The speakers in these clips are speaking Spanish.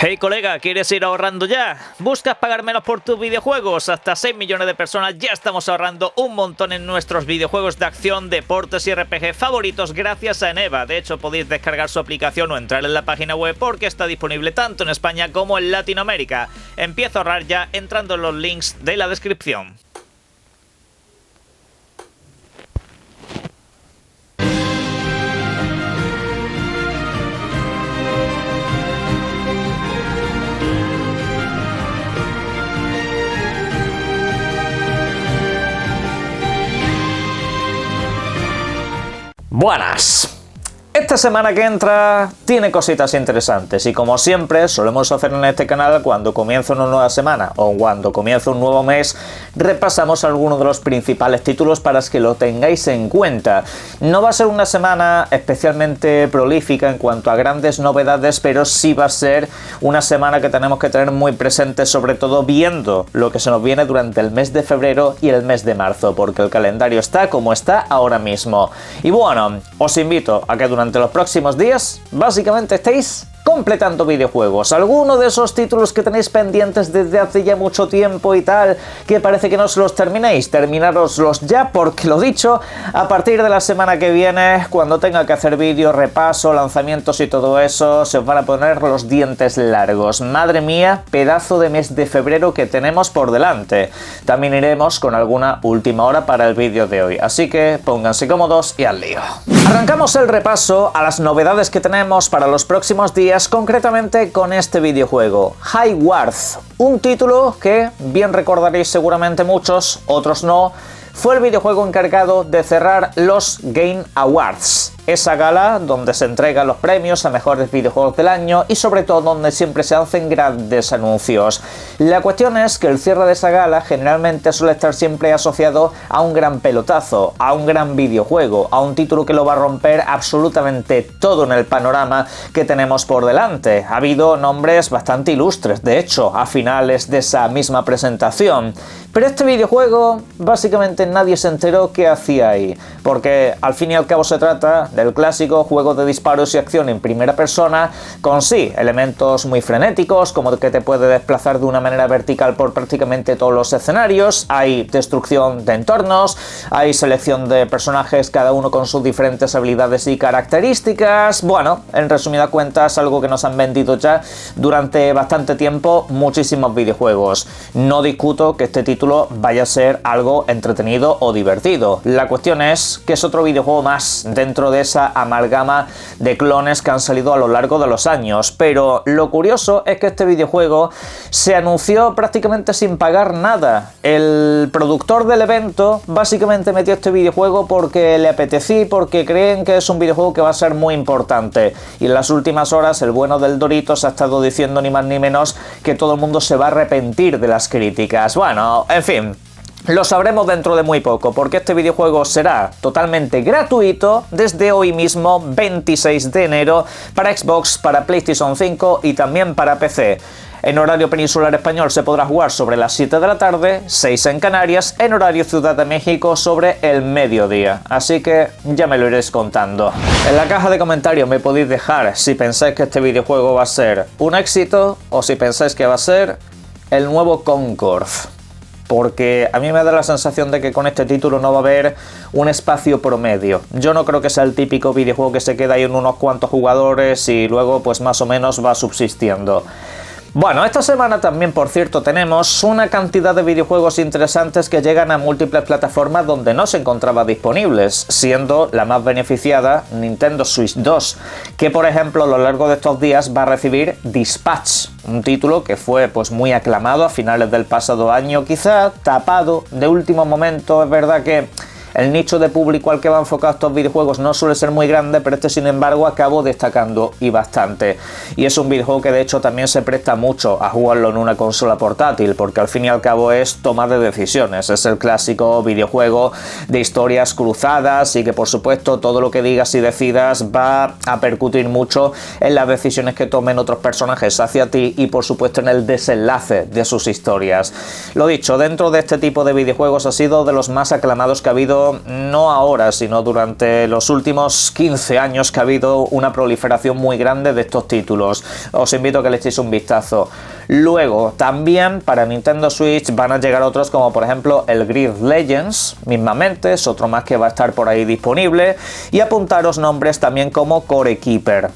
Hey colega, ¿quieres ir ahorrando ya? ¿Buscas pagar menos por tus videojuegos? Hasta 6 millones de personas ya estamos ahorrando un montón en nuestros videojuegos de acción, deportes y RPG favoritos gracias a Eneba. De hecho, podéis descargar su aplicación o entrar en la página web porque está disponible tanto en España como en Latinoamérica. Empieza a ahorrar ya entrando en los links de la descripción. Buenas. Esta semana que entra tiene cositas interesantes y como siempre solemos hacer en este canal cuando comienza una nueva semana o cuando comienza un nuevo mes, repasamos algunos de los principales títulos para que lo tengáis en cuenta. No va a ser una semana especialmente prolífica en cuanto a grandes novedades, pero sí va a ser una semana que tenemos que tener muy presente, sobre todo viendo lo que se nos viene durante el mes de febrero y el mes de marzo, porque el calendario está como está ahora mismo. Y bueno, os invito a que durante los próximos días, básicamente estéis completando videojuegos. Algunos de esos títulos que tenéis pendientes desde hace ya mucho tiempo y tal, que parece que no se los terminéis, terminároslos ya, porque lo dicho, a partir de la semana que viene, cuando tenga que hacer vídeo, repaso, lanzamientos y todo eso, se os van a poner los dientes largos. Madre mía, pedazo de mes de febrero que tenemos por delante. También iremos con alguna última hora para el vídeo de hoy, así que pónganse cómodos y al lío. Arrancamos el repaso a las novedades que tenemos para los próximos días, concretamente con este videojuego, Highward, un título que bien recordaréis seguramente muchos, otros no. Fue el videojuego encargado de cerrar los Game Awards, esa gala donde se entregan los premios a mejores videojuegos del año y sobre todo donde siempre se hacen grandes anuncios. La cuestión es que el cierre de esa gala generalmente suele estar siempre asociado a un gran pelotazo, a un gran videojuego, a un título que lo va a romper absolutamente todo en el panorama que tenemos por delante. Ha habido nombres bastante ilustres, de hecho, a finales de esa misma presentación. Pero este videojuego, básicamente nadie se enteró qué hacía ahí, porque al fin y al cabo se trata del clásico juego de disparos y acción en primera persona, con sí, elementos muy frenéticos, como que te puede desplazar de una manera vertical por prácticamente todos los escenarios, hay destrucción de entornos, hay selección de personajes, cada uno con sus diferentes habilidades y características. Bueno, en resumidas cuentas, algo que nos han vendido ya durante bastante tiempo muchísimos videojuegos. No discuto que este título vaya a ser algo entretenido o divertido. La cuestión es que es otro videojuego más dentro de esa amalgama de clones que han salido a lo largo de los años. Pero lo curioso es que este videojuego se anunció prácticamente sin pagar nada. El productor del evento básicamente metió este videojuego porque le apetecía y porque creen que es un videojuego que va a ser muy importante. Y en las últimas horas el bueno del Doritos ha estado diciendo ni más ni menos que todo el mundo se va a arrepentir de las críticas. Bueno, en fin, lo sabremos dentro de muy poco, porque este videojuego será totalmente gratuito desde hoy mismo, 26 de enero, para Xbox, para PlayStation 5 y también para PC. En horario peninsular español se podrá jugar sobre las 7 de la tarde, 6 en Canarias, en horario Ciudad de México sobre el mediodía. Así que ya me lo iréis contando. En la caja de comentarios me podéis dejar si pensáis que este videojuego va a ser un éxito o si pensáis que va a ser el nuevo Concord. Porque a mí me da la sensación de que con este título no va a haber un espacio promedio. Yo no creo que sea el típico videojuego que se queda ahí en unos cuantos jugadores y luego pues más o menos va subsistiendo. Bueno, esta semana también, por cierto, tenemos una cantidad de videojuegos interesantes que llegan a múltiples plataformas donde no se encontraban disponibles, siendo la más beneficiada Nintendo Switch 2, que por ejemplo a lo largo de estos días va a recibir Dispatch, un título que fue pues muy aclamado a finales del pasado año, quizá tapado de último momento. Es verdad que el nicho de público al que va enfocado estos videojuegos no suele ser muy grande, pero este sin embargo acabó destacando y bastante. Y es un videojuego que de hecho también se presta mucho a jugarlo en una consola portátil, porque al fin y al cabo es toma de decisiones. Es el clásico videojuego de historias cruzadas y que por supuesto todo lo que digas y decidas va a percutir mucho en las decisiones que tomen otros personajes hacia ti y por supuesto en el desenlace de sus historias. Lo dicho, dentro de este tipo de videojuegos ha sido de los más aclamados que ha habido visto no ahora, sino durante los últimos 15 años que ha habido una proliferación muy grande de estos títulos. Os invito a que le echéis un vistazo. Luego, también para Nintendo Switch van a llegar otros como por ejemplo el Grid Legends, mismamente, es otro más que va a estar por ahí disponible, y apuntaros nombres también como Core Keeper.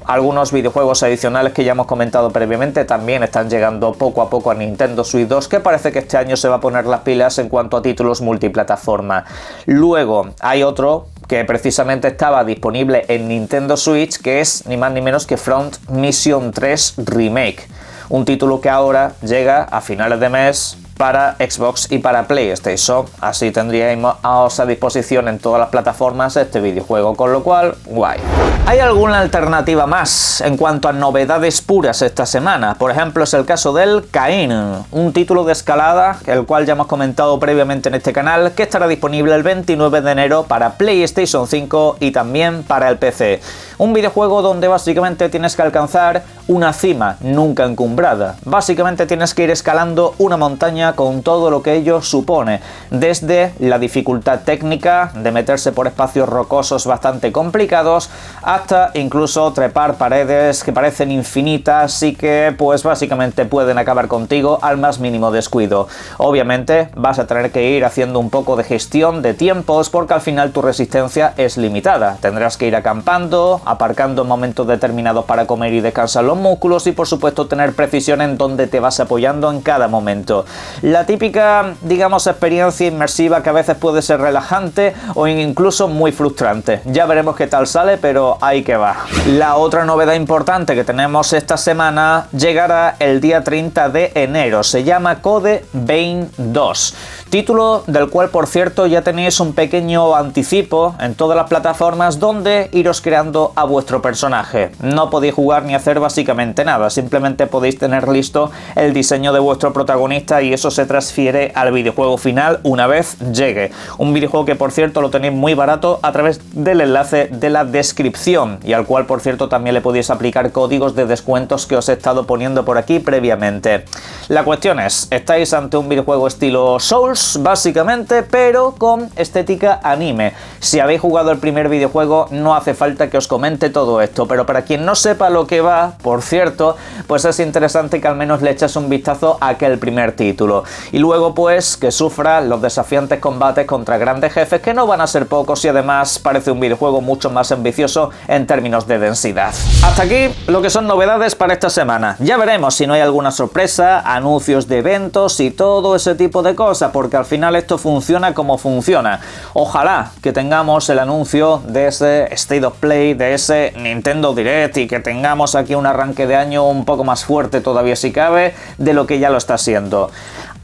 Algunos videojuegos adicionales que ya hemos comentado previamente también están llegando poco a poco a Nintendo Switch 2, que parece que este año se va a poner las pilas en cuanto a títulos multiplataforma. Luego hay otro que precisamente estaba disponible en Nintendo Switch, que es ni más ni menos que Front Mission 3 Remake. Un título que ahora llega a finales de mes para Xbox y para PlayStation, así tendríamos a disposición en todas las plataformas este videojuego, con lo cual, guay. ¿Hay alguna alternativa más en cuanto a novedades puras esta semana? Por ejemplo, es el caso del Cain, un título de escalada, el cual ya hemos comentado previamente en este canal, que estará disponible el 29 de enero para PlayStation 5 y también para el PC. Un videojuego donde básicamente tienes que alcanzar una cima nunca encumbrada. Básicamente tienes que ir escalando una montaña con todo lo que ello supone, desde la dificultad técnica de meterse por espacios rocosos bastante complicados hasta incluso trepar paredes que parecen infinitas y que pues básicamente pueden acabar contigo al más mínimo descuido. Obviamente vas a tener que ir haciendo un poco de gestión de tiempos porque al final tu resistencia es limitada. Tendrás que ir acampando, aparcando en momentos determinados para comer y descansar los músculos y por supuesto tener precisión en dónde te vas apoyando en cada momento. La típica, digamos, experiencia inmersiva que a veces puede ser relajante o incluso muy frustrante. Ya veremos qué tal sale, pero ahí que va. La otra novedad importante que tenemos esta semana llegará el día 30 de enero. Se llama Code Vein 2. Título del cual, por cierto, ya tenéis un pequeño anticipo en todas las plataformas donde iros creando a vuestro personaje. No podéis jugar ni hacer básicamente nada, simplemente podéis tener listo el diseño de vuestro protagonista y eso se transfiere al videojuego final una vez llegue. Un videojuego que, por cierto, lo tenéis muy barato a través del enlace de la descripción y al cual, por cierto, también le podéis aplicar códigos de descuentos que os he estado poniendo por aquí previamente. La cuestión es, estáis ante un videojuego estilo Souls, básicamente, pero con estética anime. Si habéis jugado el primer videojuego, no hace falta que os comente todo esto, pero para quien no sepa lo que va, por cierto, pues es interesante que al menos le eches un vistazo a aquel primer título. Y luego, pues, que sufra los desafiantes combates contra grandes jefes, que no van a ser pocos y además parece un videojuego mucho más ambicioso en términos de densidad. Hasta aquí lo que son novedades para esta semana. Ya veremos si no hay alguna sorpresa, anuncios de eventos y todo ese tipo de cosas, porque al final esto funciona como funciona. Ojalá que tengamos el anuncio de ese State of Play, de ese Nintendo Direct y que tengamos aquí un arranque de año un poco más fuerte todavía si cabe de lo que ya lo está siendo.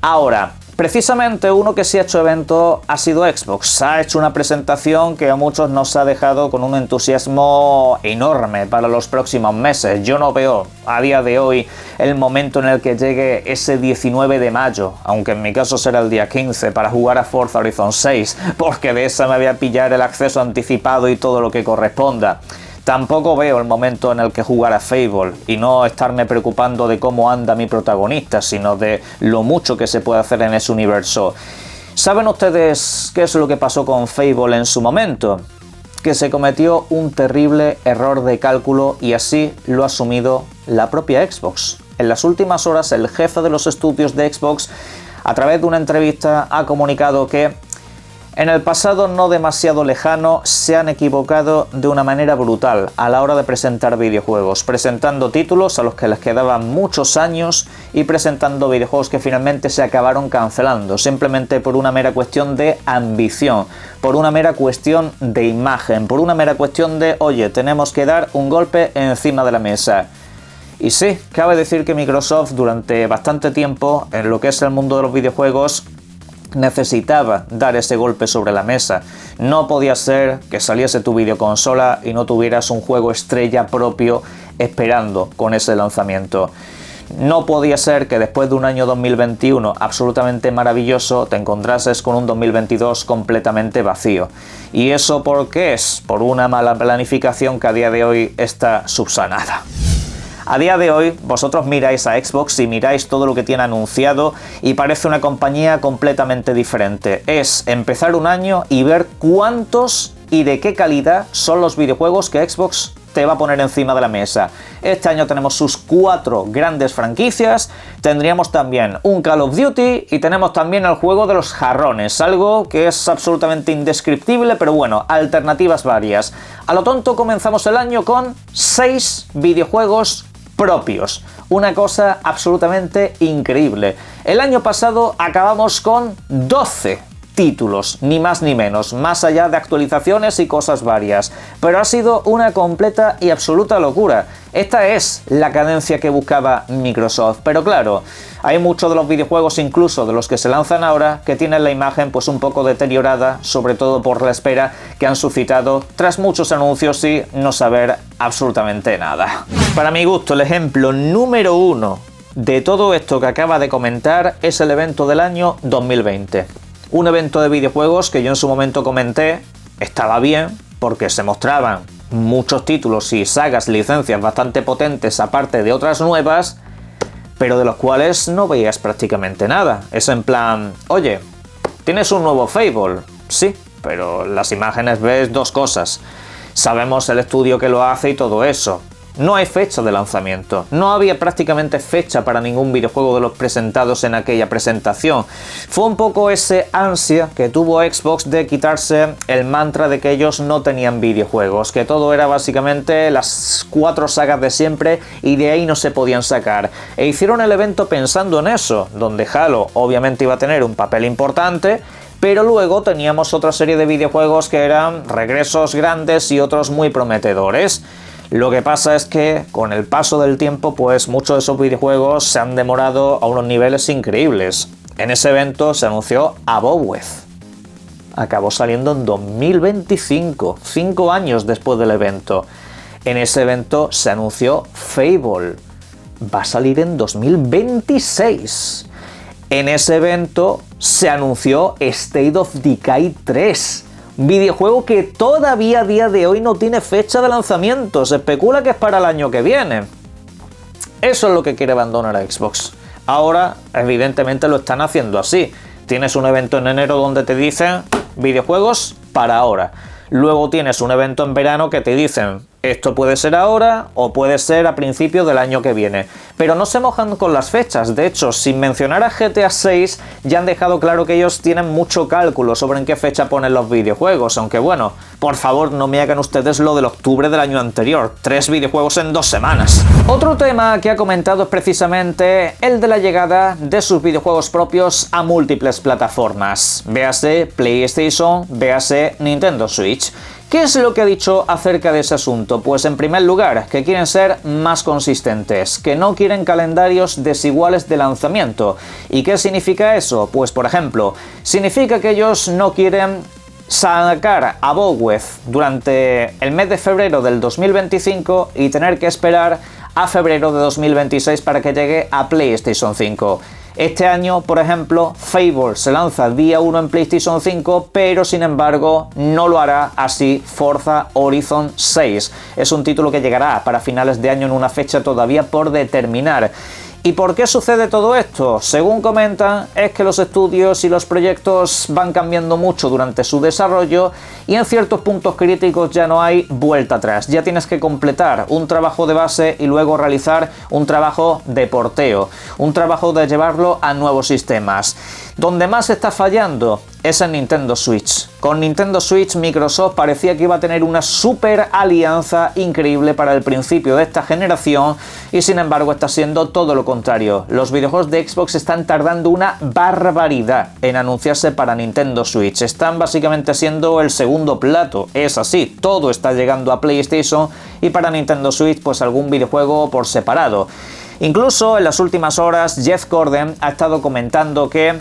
Ahora, precisamente uno que sí ha hecho evento ha sido Xbox. Ha hecho una presentación que a muchos nos ha dejado con un entusiasmo enorme para los próximos meses. Yo no veo a día de hoy el momento en el que llegue ese 19 de mayo, aunque en mi caso será el día 15, para jugar a Forza Horizon 6, porque de esa me voy a pillar el acceso anticipado y todo lo que corresponda. Tampoco veo el momento en el que jugar a Fable y no estarme preocupando de cómo anda mi protagonista, sino de lo mucho que se puede hacer en ese universo. ¿Saben ustedes qué es lo que pasó con Fable en su momento? Que se cometió un terrible error de cálculo y así lo ha asumido la propia Xbox. En las últimas horas, el jefe de los estudios de Xbox, a través de una entrevista, ha comunicado que en el pasado no demasiado lejano se han equivocado de una manera brutal a la hora de presentar videojuegos, presentando títulos a los que les quedaban muchos años y presentando videojuegos que finalmente se acabaron cancelando, simplemente por una mera cuestión de ambición, por una mera cuestión de imagen, por una mera cuestión de, oye, tenemos que dar un golpe encima de la mesa. Y sí, cabe decir que Microsoft durante bastante tiempo, en lo que es el mundo de los videojuegos, necesitaba dar ese golpe sobre la mesa. No podía ser que saliese tu videoconsola y no tuvieras un juego estrella propio esperando con ese lanzamiento. No podía ser que después de un año 2021 absolutamente maravilloso te encontrases con un 2022 completamente vacío. ¿Y eso por qué es? Por una mala planificación que a día de hoy está subsanada. A día de hoy, vosotros miráis a Xbox y miráis todo lo que tiene anunciado y parece una compañía completamente diferente. Es empezar un año y ver cuántos y de qué calidad son los videojuegos que Xbox te va a poner encima de la mesa. Este año tenemos sus 4 grandes franquicias, tendríamos también un Call of Duty y tenemos también el juego de los jarrones, algo que es absolutamente indescriptible, pero bueno, alternativas varias. A lo tonto comenzamos el año con 6 videojuegos propios, una cosa absolutamente increíble. El año pasado acabamos con 12 títulos, ni más ni menos, más allá de actualizaciones y cosas varias, pero ha sido una completa y absoluta locura. Esta es la cadencia que buscaba Microsoft, pero claro, hay muchos de los videojuegos, incluso de los que se lanzan ahora, que tienen la imagen pues un poco deteriorada, sobre todo por la espera que han suscitado tras muchos anuncios y no saber absolutamente nada. Para mi gusto, el ejemplo número 1 de todo esto que acaba de comentar es el evento del año 2020. Un evento de videojuegos que yo en su momento comenté, estaba bien porque se mostraban muchos títulos y sagas, licencias bastante potentes aparte de otras nuevas, pero de los cuales no veías prácticamente nada. Es en plan, oye, ¿tienes un nuevo Fable? Sí, pero las imágenes ves 2 cosas. Sabemos el estudio que lo hace y todo eso. No hay fecha de lanzamiento, no había prácticamente fecha para ningún videojuego de los presentados en aquella presentación. Fue un poco ese ansia que tuvo Xbox de quitarse el mantra de que ellos no tenían videojuegos, que todo era básicamente las 4 sagas de siempre y de ahí no se podían sacar. E hicieron el evento pensando en eso, donde Halo obviamente iba a tener un papel importante, pero luego teníamos otra serie de videojuegos que eran regresos grandes y otros muy prometedores. Lo que pasa es que con el paso del tiempo, pues muchos de esos videojuegos se han demorado a unos niveles increíbles. En ese evento se anunció Aboweth. Acabó saliendo en 2025, 5 años después del evento. En ese evento se anunció Fable. Va a salir en 2026. En ese evento se anunció State of Decay 3. Videojuego que todavía a día de hoy no tiene fecha de lanzamiento, se especula que es para el año que viene. Eso es lo que quiere abandonar a Xbox. Ahora, evidentemente lo están haciendo así. Tienes un evento en enero donde te dicen videojuegos para ahora. Luego tienes un evento en verano que te dicen esto puede ser ahora o puede ser a principios del año que viene. Pero no se mojan con las fechas. De hecho, sin mencionar a GTA 6, ya han dejado claro que ellos tienen mucho cálculo sobre en qué fecha ponen los videojuegos. Aunque bueno, por favor no me hagan ustedes lo del octubre del año anterior. 3 videojuegos en 2 semanas. Otro tema que ha comentado es precisamente el de la llegada de sus videojuegos propios a múltiples plataformas. Véase PlayStation, véase Nintendo Switch. ¿Qué es lo que ha dicho acerca de ese asunto? Pues en primer lugar, que quieren ser más consistentes, que no quieren calendarios desiguales de lanzamiento. ¿Y qué significa eso? Pues por ejemplo, significa que ellos no quieren sacar Aboweth durante el mes de febrero del 2025 y tener que esperar a febrero de 2026 para que llegue a PlayStation 5. Este año, por ejemplo, Fable se lanza día 1 en PlayStation 5, pero sin embargo no lo hará así Forza Horizon 6. Es un título que llegará para finales de año en una fecha todavía por determinar. ¿Y por qué sucede todo esto? Según comentan, es que los estudios y los proyectos van cambiando mucho durante su desarrollo y en ciertos puntos críticos ya no hay vuelta atrás. Ya tienes que completar un trabajo de base y luego realizar un trabajo de porteo, un trabajo de llevarlo a nuevos sistemas. Donde más está fallando es en Nintendo Switch. Con Nintendo Switch, Microsoft parecía que iba a tener una super alianza increíble para el principio de esta generación y sin embargo está siendo todo lo contrario. Los videojuegos de Xbox están tardando una barbaridad en anunciarse para Nintendo Switch. Están básicamente siendo el segundo plato. Es así, todo está llegando a PlayStation y para Nintendo Switch pues algún videojuego por separado. Incluso en las últimas horas Jeff Gordon ha estado comentando que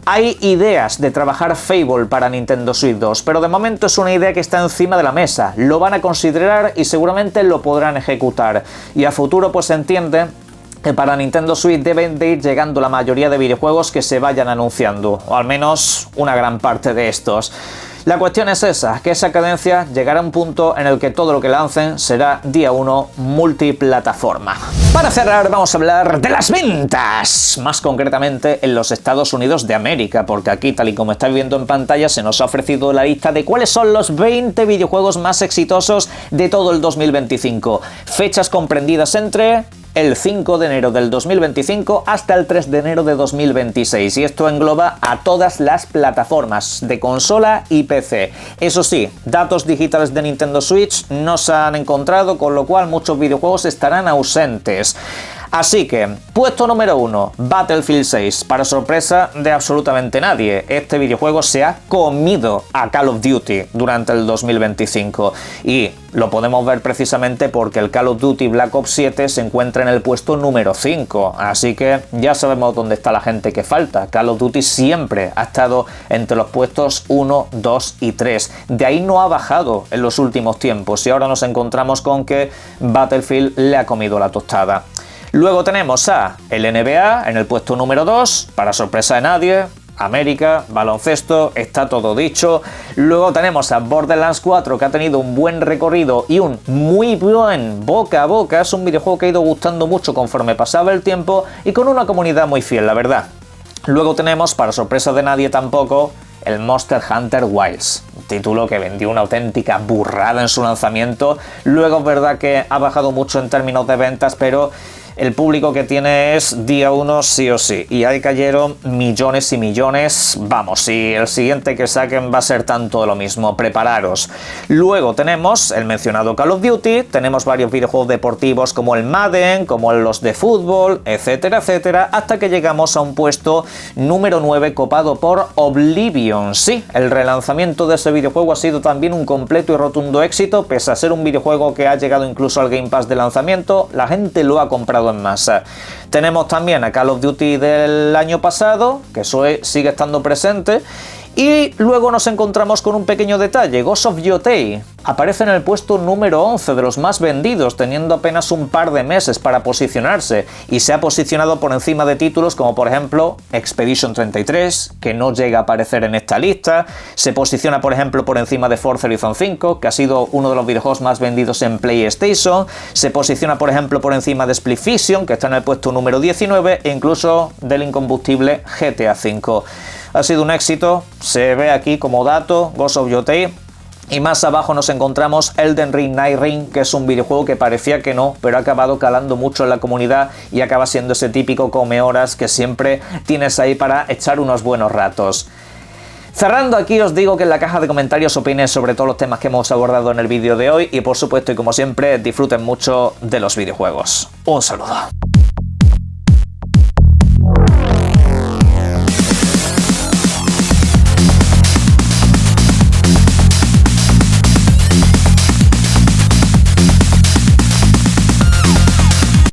hay ideas de trabajar Fable para Nintendo Switch 2, pero de momento es una idea que está encima de la mesa. Lo van a considerar y seguramente lo podrán ejecutar. Y a futuro pues se entiende que para Nintendo Switch deben de ir llegando la mayoría de videojuegos que se vayan anunciando, o al menos una gran parte de estos. La cuestión es esa, que esa cadencia llegará a un punto en el que todo lo que lancen será día 1 multiplataforma. Para cerrar vamos a hablar de las ventas, más concretamente en los Estados Unidos de América, porque aquí, tal y como estáis viendo en pantalla, se nos ha ofrecido la lista de cuáles son los 20 videojuegos más exitosos de todo el 2025. Fechas comprendidas entre el 5 de enero del 2025 hasta el 3 de enero de 2026, y esto engloba a todas las plataformas de consola y PC. Eso sí, datos digitales de Nintendo Switch no se han encontrado, con lo cual muchos videojuegos estarán ausentes. Así que, puesto número 1, Battlefield 6, para sorpresa de absolutamente nadie. Este videojuego se ha comido a Call of Duty durante el 2025 y lo podemos ver precisamente porque el Call of Duty Black Ops 7 se encuentra en el puesto número 5, así que ya sabemos dónde está la gente que falta. Call of Duty siempre ha estado entre los puestos 1, 2 y 3, de ahí no ha bajado en los últimos tiempos y ahora nos encontramos con que Battlefield le ha comido la tostada. Luego tenemos a el NBA en el puesto número 2, para sorpresa de nadie. América, baloncesto, está todo dicho. Luego tenemos a Borderlands 4, que ha tenido un buen recorrido y un muy buen boca a boca. Es un videojuego que ha ido gustando mucho conforme pasaba el tiempo y con una comunidad muy fiel, la verdad. Luego tenemos, para sorpresa de nadie tampoco, el Monster Hunter Wilds, un título que vendió una auténtica burrada en su lanzamiento. Luego es verdad que ha bajado mucho en términos de ventas, pero el público que tiene es día 1 sí o sí, y ahí cayeron millones y millones. Vamos, y el siguiente que saquen va a ser tanto de lo mismo, prepararos. Luego tenemos el mencionado Call of Duty, tenemos varios videojuegos deportivos como el Madden, como los de fútbol, etcétera, etcétera, hasta que llegamos a un puesto número 9 copado por Oblivion. Sí, el relanzamiento de ese videojuego ha sido también un completo y rotundo éxito, pese a ser un videojuego que ha llegado incluso al Game Pass de lanzamiento, la gente lo ha comprado en masa. Tenemos también a Call of Duty del año pasado, que sigue estando presente. Y luego nos encontramos con un pequeño detalle. Ghost of Yotei aparece en el puesto número 11 de los más vendidos, teniendo apenas un par de meses para posicionarse, y se ha posicionado por encima de títulos como por ejemplo Expedition 33, que no llega a aparecer en esta lista. Se posiciona por ejemplo por encima de Forza Horizon 5, que ha sido uno de los videojuegos más vendidos en PlayStation. Se posiciona por ejemplo por encima de Split Fiction, que está en el puesto número 19, e incluso del incombustible GTA 5. Ha sido un éxito, se ve aquí como dato, Ghost of Yotei. Y más abajo nos encontramos Elden Ring Night Ring, que es un videojuego que parecía que no, pero ha acabado calando mucho en la comunidad y acaba siendo ese típico comehoras que siempre tienes ahí para echar unos buenos ratos. Cerrando aquí os digo que en la caja de comentarios opinen sobre todos los temas que hemos abordado en el vídeo de hoy y por supuesto y como siempre disfruten mucho de los videojuegos. Un saludo.